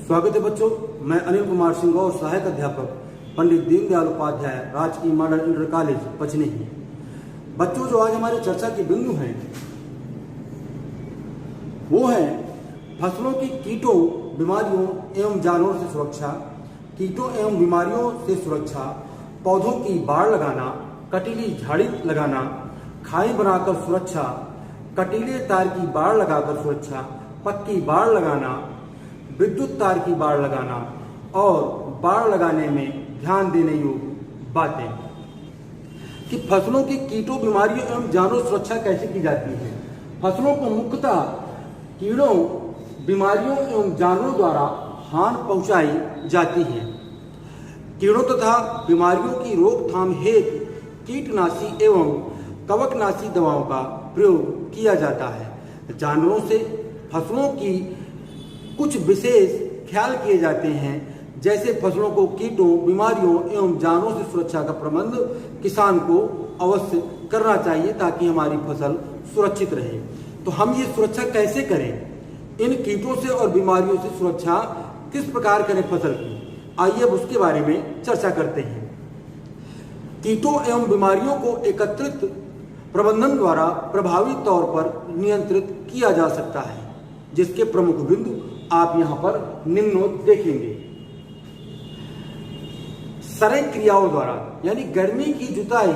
स्वागत है बच्चों। मैं अनिल कुमार सिंह और सहायक अध्यापक पंडित दीनदयाल उपाध्याय राजकीय मॉडल इंटर कॉलेज पचनी। बच्चों, जो आज हमारे चर्चा के बिंदु हैं वो है फसलों की कीटों, बीमारियों एवं जानवरों से सुरक्षा, कीटों एवं बीमारियों से सुरक्षा, पौधों की बाड़ लगाना, कटीली झाड़ी लगाना, खाई बनाकर सुरक्षा, कटीले तार की बाड़ लगाकर सुरक्षा, पक्की बाड़ लगाना, विद्युत तार की बाड़ लगाना और बाड़ लगाने में ध्यान देने योग्य बातें कि फसलों की कीटों, बीमारियों एवं जानवरों से सुरक्षा कैसे की जाती है। फसलों को मुख्यतः कीड़ों, बीमारियों एवं जानवरों द्वारा हानि पहुंचाई जाती है। कीड़ों तथा बीमारियों की रोकथाम हेतु कीटनाशी एवं कवकनाशी दवाओं का प्रयोग किया जाता है। जानवरों से फसलों की कुछ विशेष ख्याल किए जाते हैं, जैसे फसलों को कीटों, बीमारियों एवं जानवरों से सुरक्षा का प्रबंध किसान को अवश्य करना चाहिए ताकि हमारी फसल सुरक्षित रहे। तो हम ये सुरक्षा कैसे करें, इन कीटों से और बीमारियों से सुरक्षा किस प्रकार करें फसल की, आइए अब उसके बारे में चर्चा करते हैं। कीटों एवं बीमारियों को एकत्रित प्रबंधन द्वारा प्रभावी तौर पर नियंत्रित किया जा सकता है, जिसके प्रमुख बिंदु आप यहां पर निम्नों देखेंगे। सरल क्रियाओं द्वारा, यानी गर्मी की जुताई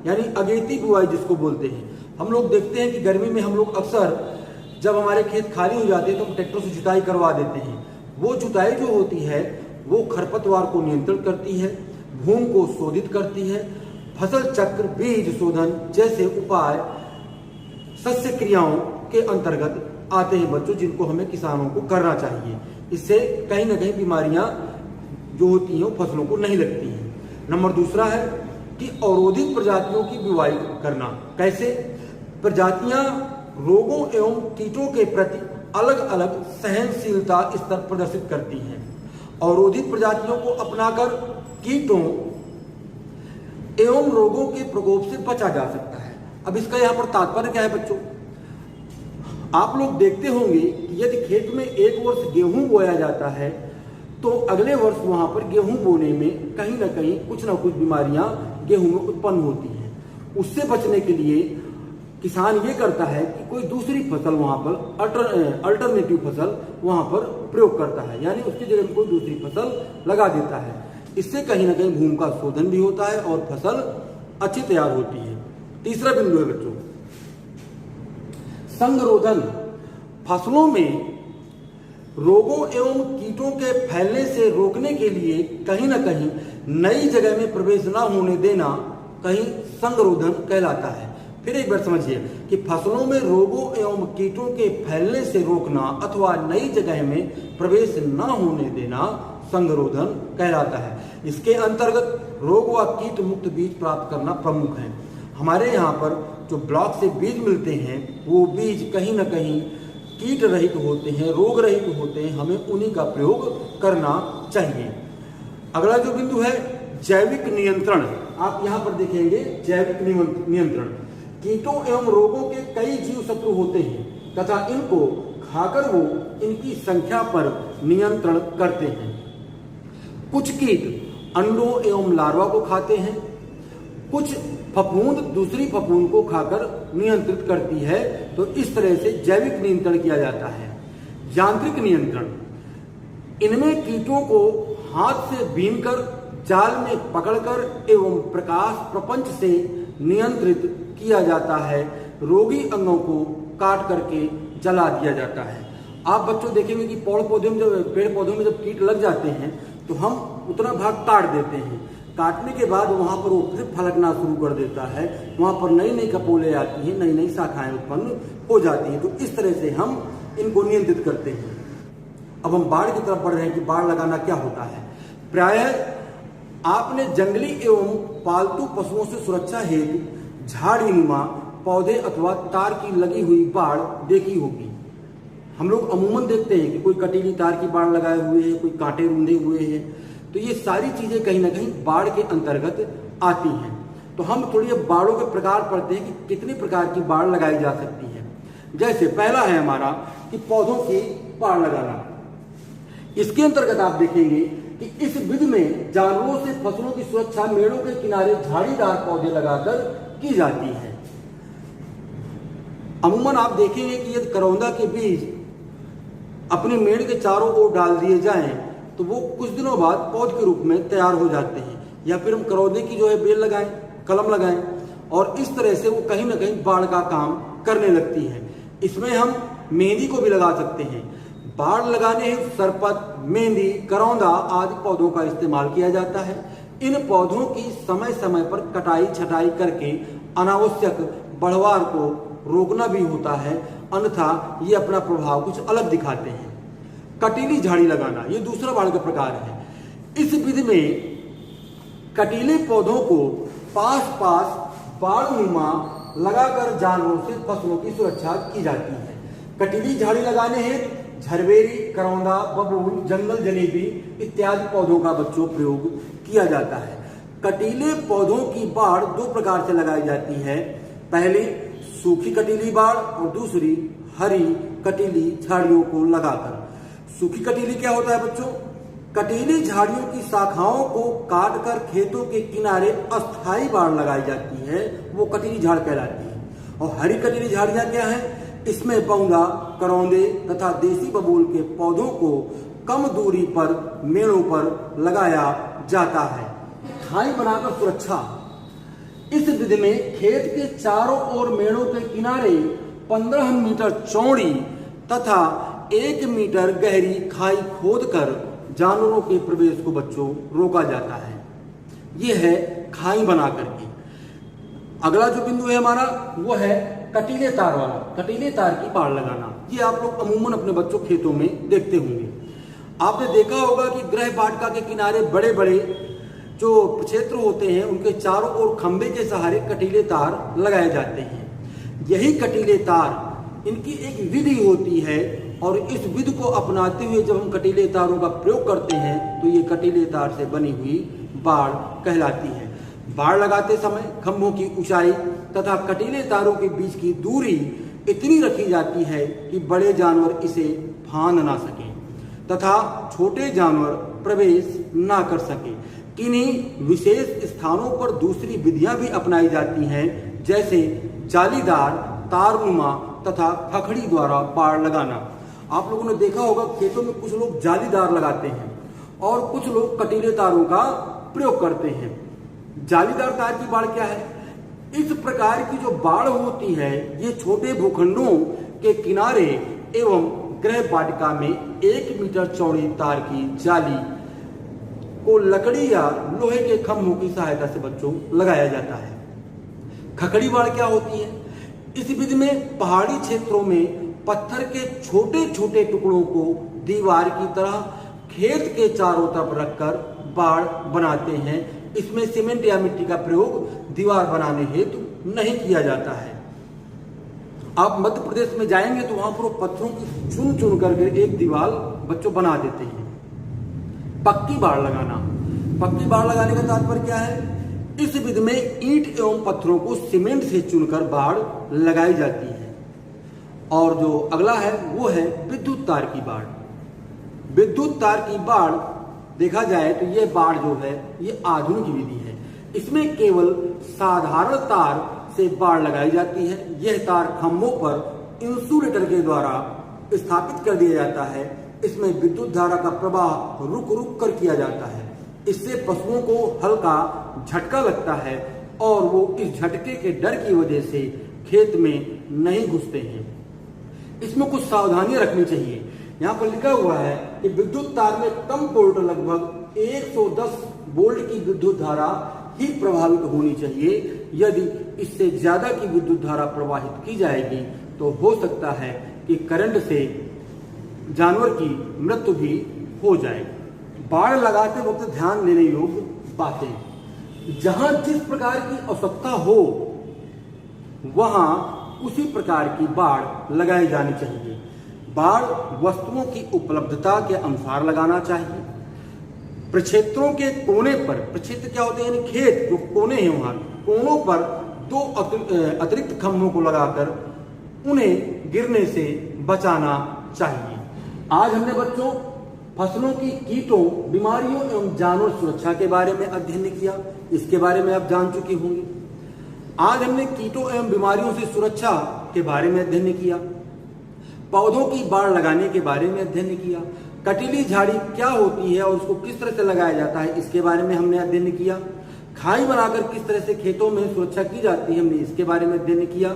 यानी अगेती बुआई जिसको बोलते हैं। हम लोग देखते हैं कि गर्मी में हम लोग अक्सर जब हमारे खेत खाली हो जाते हैं तो हम ट्रैक्टर से जुताई करवा देते हैं। वो जुताई जो होती है वो खरपतवार को नियंत्रित करती है, भूमि को शोधित करती है। फसल चक्र, बीज शोधन जैसे उपाय सस्य क्रियाओं के अंतर्गत आते हैं बच्चों, जिनको हमें किसानों को करना चाहिए। इससे कहीं ना कहीं बीमारियां जो होती हैं वो फसलों को नहीं लगती हैं। नंबर दूसरा है कि अवरोधित प्रजातियों की बुवाई करना। कैसे? प्रजातियां रोगों एवं कीटों के प्रति अलग अलग सहनशीलता स्तर प्रदर्शित करती हैं। अवरोधित प्रजातियों को अपनाकर कीटों एवं रोगों के प्रकोप से बचा जा सकता है। अब इसका यहाँ पर तात्पर्य क्या है बच्चों? आप लोग देखते होंगे कि यदि खेत में एक वर्ष गेहूं बोया जाता है तो अगले वर्ष वहां पर गेहूं बोने में कहीं ना कहीं कुछ ना कुछ बीमारियां गेहूं में उत्पन्न होती हैं। उससे बचने के लिए किसान ये करता है कि कोई दूसरी फसल वहां पर अल्टरनेटिव फसल वहां पर प्रयोग करता है, यानी उसकी जगह में कोई दूसरी फसल लगा देता है। इससे कहीं ना कहीं भूमि का शोधन भी होता है और फसल अच्छी तैयार होती है। तीसरा बिंदु है बच्चों संगरोधन। फसलों में रोगों एवं कीटों के फैलने से रोकने के लिए कहीं ना कहीं नई जगह में प्रवेश न होने देना कहीं संगरोधन कहलाता है। फिर एक बार समझिए कि फसलों में रोगों एवं कीटों के फैलने से रोकना अथवा नई जगह में प्रवेश न होने देना संगरोधन कहलाता है। इसके अंतर्गत रोग व कीट मुक्त बीज प्राप्त करना प्रमुख है। हमारे यहाँ पर जो ब्लॉक से बीज मिलते हैं वो बीज कहीं ना कहीं कीट रहित होते हैं, रोग रहित होते हैं, हमें उन्हीं का प्रयोग करना चाहिए। अगला जो बिंदु है जैविक नियंत्रण। आप यहाँ पर देखेंगे जैविक नियंत्रण। कीटों एवं रोगों के कई जीव शत्रु होते हैं तथा इनको खाकर वो इनकी संख्या पर नियंत्रण करते हैं। कुछ कीट अंडों एवं लार्वा को खाते हैं, कुछ फफूंद दूसरी फफूंद को खाकर नियंत्रित करती है। तो इस तरह से जैविक नियंत्रण किया जाता है। यांत्रिक नियंत्रण, इनमें कीटों को हाथ से बीनकर जाल में पकड़कर एवं प्रकाश प्रपंच से नियंत्रित किया जाता है। रोगी अंगों को काट करके जला दिया जाता है। आप बच्चों देखेंगे कि पेड़ पौधों में जब कीट लग जाते हैं तो हम उतना भाग काट देते हैं। काटने के बाद वहां पर वो फिर फलकना शुरू कर देता है, वहां पर नई नई कपोले आती हैं, नई नई शाखाएं उत्पन्न हो जाती हैं। तो इस तरह से हम इनको नियंत्रित करते हैं। अब हम बाढ़ की तरफ बढ़ रहे हैं कि बाढ़ लगाना क्या होता है। प्रायः आपने जंगली एवं पालतू पशुओं से सुरक्षा हेतु झाड़ीनुमा पौधे अथवा तार की लगी हुई बाड़ देखी होगी। हम लोग अमूमन देखते हैं कि कोई कटीली तार की बाड़ लगाए हुए है, कोई कांटे रूंधे हुए हैं। तो ये सारी चीजें कहीं ना कहीं बाढ़ के अंतर्गत आती हैं। तो हम थोड़ी बाढ़ों के प्रकार पढ़ते हैं कि कितने प्रकार की बाढ़ लगाई जा सकती है। जैसे पहला है हमारा कि पौधों की बाढ़ लगाना। इसके अंतर्गत आप देखेंगे कि इस विधि में जानवरों से फसलों की सुरक्षा मेड़ों के किनारे झाड़ीदार पौधे लगाकर की जाती है। अमूमन आप देखेंगे कि यदि करौंदा के बीज अपने मेड़ के चारों ओर डाल दिए जाएं तो वो कुछ दिनों बाद पौध के रूप में तैयार हो जाते हैं, या फिर हम करौंदे की जो है बेल लगाएं, कलम लगाएं, और इस तरह से वो कहीं ना कहीं बाड़ का काम करने लगती है। इसमें हम मेहंदी को भी लगा सकते हैं। बाड़ लगाने हेतु सरपत, मेहंदी, करौंदा आदि पौधों का इस्तेमाल किया जाता है। इन पौधों की समय समय पर कटाई छटाई करके अनावश्यक बढ़वार को रोकना भी होता है, अन्यथा ये अपना प्रभाव कुछ अलग दिखाते हैं। कटीली झाड़ी लगाना ये दूसरा बाड़ का प्रकार है। इस विधि में कटीले पौधों को पास पास बाड़नुमा लगाकर जानवरों से फसलों की सुरक्षा की जाती है। कटीली झाड़ी लगाने हेतु झरबेरी, करौंदा, बबूल, जंगल जलेबी इत्यादि पौधों का बच्चों प्रयोग किया जाता है। कटीले पौधों की बाड़ दो प्रकार से लगाई जाती है। पहली सूखी कटीली बाड़ और दूसरी हरी कटीली झाड़ियों को लगाकर। सूखी कटीली क्या होता है बच्चों? कटीली झाड़ियों की शाखाओं को काटकर खेतों के किनारे अस्थायी बाड़ लगाई जाती है, वो कटीली झाड़ कहलाती है। और हरी कटीली झाड़ियां क्या है? इसमें पौधा, करौंदे तथा देसी बबूल के पौधों को कम दूरी पर मेड़ों पर लगाया जाता है। खाई बनाकर सुरक्षा। इस विधि में खेत के चारों ओर मेड़ों के किनारे 15 मीटर चौड़ी तथा 1 मीटर गहरी खाई खोदकर जानवरों के प्रवेश को बच्चों रोका जाता है। यह है खाई बना करके। अगला जो बिंदु है हमारा वो है कटीले तार वाला, कटीले तार की बाड़ लगाना। ये आप लोग अमूमन अपने बच्चों खेतों में देखते होंगे। आपने देखा होगा कि गृह वाटिका के किनारे बड़े बड़े जो क्षेत्र होते हैं उनके चारों ओर खंबे के सहारे कटीले तार लगाए जाते हैं। यही कटीले तार, इनकी एक विधि होती है और इस विधि को अपनाते हुए जब हम कटीले तारों का प्रयोग करते हैं तो ये कटीले तार से बनी हुई बाड़ कहलाती है। बाड़ लगाते समय खंभों की ऊंचाई तथा कटीले तारों के बीच की दूरी इतनी रखी जाती है कि बड़े जानवर इसे फांद ना सके तथा छोटे जानवर प्रवेश ना कर सके। किन्हीं विशेष स्थानों पर दूसरी विधियां भी अपनाई जाती हैं, जैसे जालीदार, तारनुमा तथा खखड़ी द्वारा बाड़ लगाना। आप लोगों ने देखा होगा खेतों में कुछ लोग जालीदार लगाते हैं और कुछ लोग कटीले तारों का प्रयोग करते हैं। जालीदार तार की बाड़ क्या है? इस प्रकार की जो बाड़ होती है ये छोटे भूखंडों के किनारे एवं गृह वाटिका में 1 मीटर चौड़ी तार की जाली को लकड़ी या लोहे के खंभों की सहायता से बच्चों लगाया जाता है। खखड़ी बाड़ क्या होती है? इस विधि में पहाड़ी क्षेत्रों में पत्थर के छोटे छोटे टुकड़ों को दीवार की तरह खेत के चारों तरफ रखकर बाड़ बनाते हैं। इसमें सीमेंट या मिट्टी का प्रयोग दीवार बनाने हेतु नहीं किया जाता है। आप मध्य प्रदेश में जाएंगे तो वहां पर पत्थरों की चुन चुन करके एक दीवार बच्चों बना देते हैं। पक्की बाड़ लगाना। पक्की बाड़ लगाने का तात्पर्य क्या है? इस विधि में ईंट एवं पत्थरों को सीमेंट से चुनकर बाड़ लगाई जाती है। और जो अगला है वो है विद्युत तार की बाड़। विद्युत तार की बाड़ देखा जाए तो ये बाड़ जो है ये आधुनिक विधि है। इसमें केवल साधारण तार से बाड़ लगाई जाती है। यह तार खंभों पर इंसुलेटर के द्वारा स्थापित कर दिया जाता है। इसमें विद्युत धारा का प्रवाह रुक रुक कर किया जाता है। इससे पशुओं को हल्का झटका लगता है और वो इस झटके के डर की वजह से खेत में नहीं घुसते हैं। इसमें कुछ सावधानियां रखनी चाहिए। यहाँ पर लिखा हुआ है कि विद्युत तार में कम वोल्ट लगभग 110 वोल्ट की विद्युत धारा ही प्रभावित होनी चाहिए। यदि इससे ज्यादा की विद्युत धारा प्रवाहित की जाएगी तो हो सकता है कि करंट से जानवर की मृत्यु भी हो जाए। बाड़ लगाते वक्त ध्यान देने योग्य बातें, जहां जिस प्रकार की आवश्यकता हो वहां उसी प्रकार की बाड़ लगाई जानी चाहिए। बाड़ वस्तुओं की उपलब्धता के अनुसार लगाना चाहिए। प्रक्षेत्रों के कोने पर, प्रक्षेत्र क्या होते हैं? यानी खेत जो कोने हैं वहां कोनों पर 2 अतिरिक्त खंभों को लगाकर उन्हें गिरने से बचाना चाहिए। आज हमने बच्चों फसलों की कीटों, बीमारियों एवं जानवर सुरक्षा के बारे में अध्ययन किया। इसके बारे में आप जान चुकी होंगी। आज हमने कीटों एवं बीमारियों से सुरक्षा के बारे में अध्ययन किया। पौधों की बाड़ लगाने के बारे में अध्ययन किया। कटीली झाड़ी क्या होती है और उसको किस तरह से लगाया जाता है, इसके बारे में हमने अध्ययन किया। खाई बनाकर किस तरह से खेतों में सुरक्षा की जाती है, हमने इसके बारे में अध्ययन किया।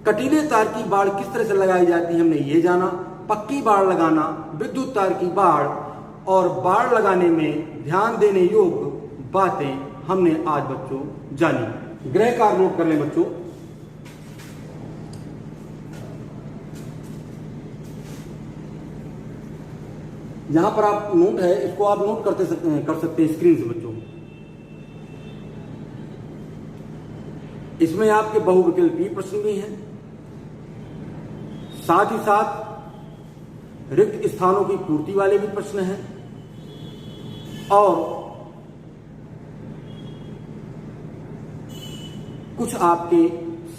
कटीले तार की बाड़ किस तरह से लगाई जाती है, हमने ये जाना। पक्की बाड़ लगाना, विद्युत तार की बाड़ और बाड़ लगाने में ध्यान देने योग्य बातें हमने आज बच्चों जानी। गृह कार्य नोट कर लें बच्चों। यहां पर आप नोट है, इसको आप नोट कर सकते हैं स्क्रीन से बच्चों। इसमें आपके बहुविकल्पीय प्रश्न भी हैं, साथ ही साथ रिक्त स्थानों की पूर्ति वाले भी प्रश्न हैं और कुछ आपके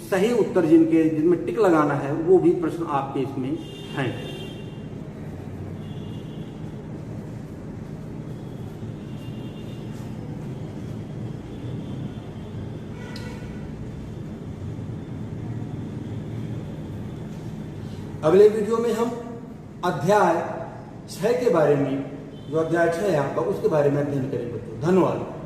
सही उत्तर जिनमें टिक लगाना है वो भी प्रश्न आपके इसमें हैं। अगले वीडियो में हम अध्याय 6 के बारे में, जो अध्याय 6 है आपका, उसके बारे में अध्ययन करेंगे। धन्यवाद।